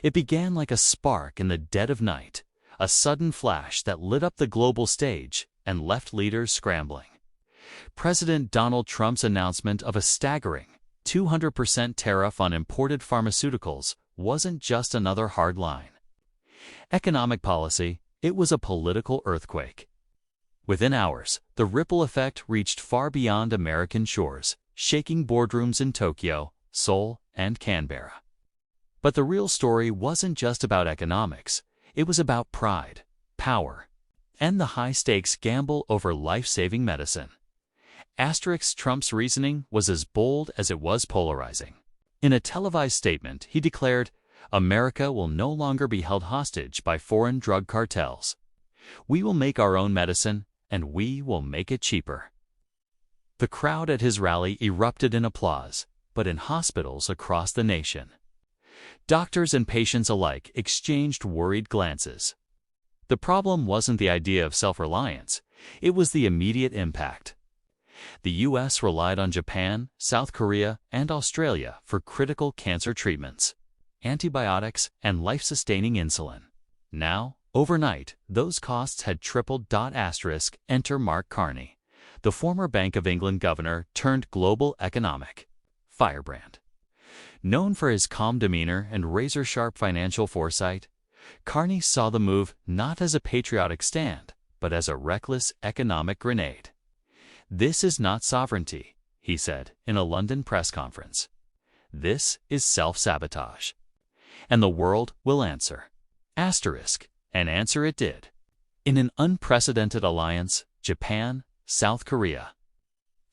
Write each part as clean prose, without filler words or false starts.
It began like a spark in the dead of night, a sudden flash that lit up the global stage and left leaders scrambling. President Donald Trump's announcement of a staggering 200% tariff on imported pharmaceuticals wasn't just another hard line. Economic policy, it was a political earthquake. Within hours, the ripple effect reached far beyond American shores, shaking boardrooms in Tokyo, Seoul, and Canberra. But the real story wasn't just about economics. It was about pride, power, and the high-stakes gamble over life-saving medicine. Trump's reasoning was as bold as it was polarizing. In a televised statement, he declared, "America will no longer be held hostage by foreign drug cartels. We will make our own medicine, and we will make it cheaper." The crowd at his rally erupted in applause, but in hospitals across the nation, doctors and patients alike exchanged worried glances. The problem wasn't the idea of self-reliance, it was the immediate impact. The U.S. relied on Japan, South Korea, and Australia for critical cancer treatments, antibiotics, and life-sustaining insulin. Now, overnight, those costs had tripled. Enter Mark Carney, the former Bank of England governor turned global economic firebrand. Known for his calm demeanor and razor-sharp financial foresight, Carney saw the move not as a patriotic stand, but as a reckless economic grenade. "This is not sovereignty," he said in a London press conference. "This is self-sabotage. And the world will answer." And answer it did. In an unprecedented alliance, Japan, South Korea,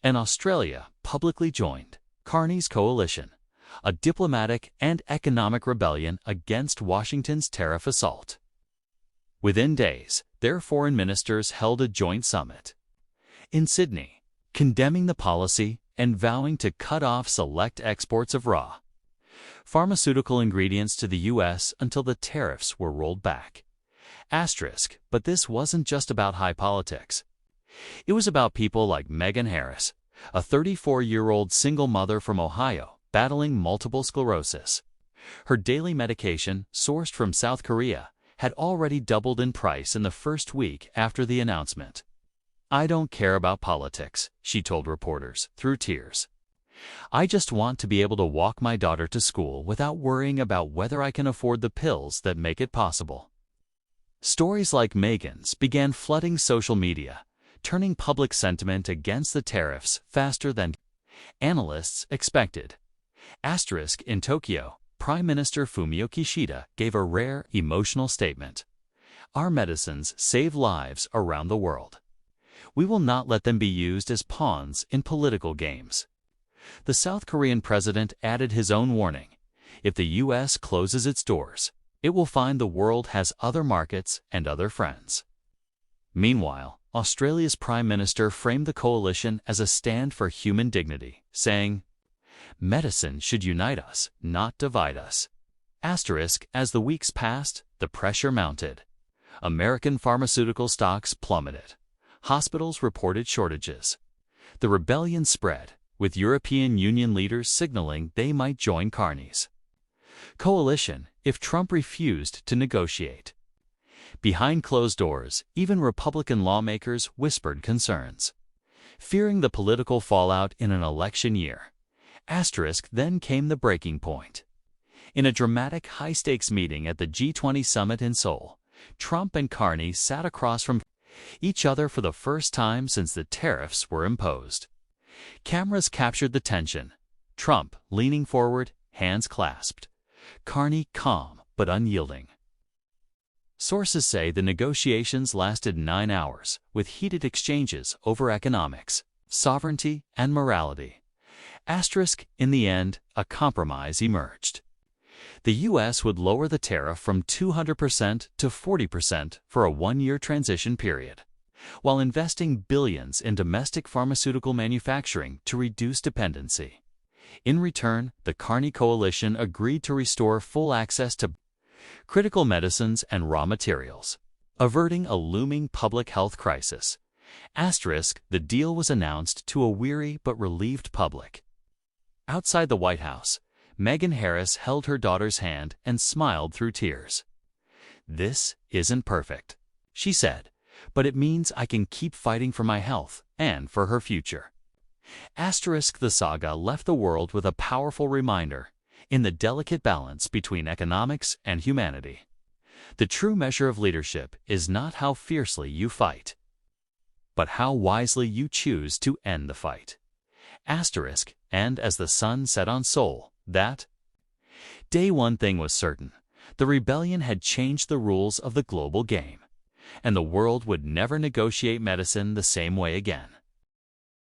and Australia publicly joined Carney's coalition, a diplomatic and economic rebellion against Washington's tariff assault. Within days, their foreign ministers held a joint summit in Sydney, condemning the policy and vowing to cut off select exports of raw pharmaceutical ingredients to the U.S. until the tariffs were rolled back. But this wasn't just about high politics. It was about people like Megan Harris, a 34-year-old single mother from Ohio battling multiple sclerosis. Her daily medication, sourced from South Korea, had already doubled in price in the first week after the announcement. "I don't care about politics," she told reporters through tears. "I just want to be able to walk my daughter to school without worrying about whether I can afford the pills that make it possible." Stories like Megan's began flooding social media, turning public sentiment against the tariffs faster than analysts expected. In Tokyo, Prime Minister Fumio Kishida gave a rare, emotional statement. "Our medicines save lives around the world. We will not let them be used as pawns in political games." The South Korean president added his own warning. If the U.S. closes its doors, it will find the world has other markets and other friends. Meanwhile, Australia's Prime Minister framed the coalition as a stand for human dignity, saying, "Medicine should unite us, not divide us." As the weeks passed, the pressure mounted. American pharmaceutical stocks plummeted. Hospitals reported shortages. The rebellion spread, with European Union leaders signaling they might join Carney's coalition if Trump refused to negotiate. Behind closed doors, even Republican lawmakers whispered concerns, fearing the political fallout in an election year. Then came the breaking point. In a dramatic high-stakes meeting at the G20 summit in Seoul, Trump and Carney sat across from each other for the first time since the tariffs were imposed. Cameras captured the tension. Trump leaning forward, hands clasped. Carney calm but unyielding. Sources say the negotiations lasted 9 hours, with heated exchanges over economics, sovereignty, and morality. In the end, a compromise emerged. The U.S. would lower the tariff from 200% to 40% for a 1-year transition period, while investing billions in domestic pharmaceutical manufacturing to reduce dependency. In return, the Carney coalition agreed to restore full access to critical medicines and raw materials, averting a looming public health crisis. The deal was announced to a weary but relieved public. Outside the White House, Meghan Harris held her daughter's hand and smiled through tears. "This isn't perfect," she said, "but it means I can keep fighting for my health and for her future." The saga left the world with a powerful reminder in the delicate balance between economics and humanity. The true measure of leadership is not how fiercely you fight, but how wisely you choose to end the fight. And as the sun set on Seoul, that day one thing was certain: the rebellion had changed the rules of the global game, and the world would never negotiate medicine the same way again.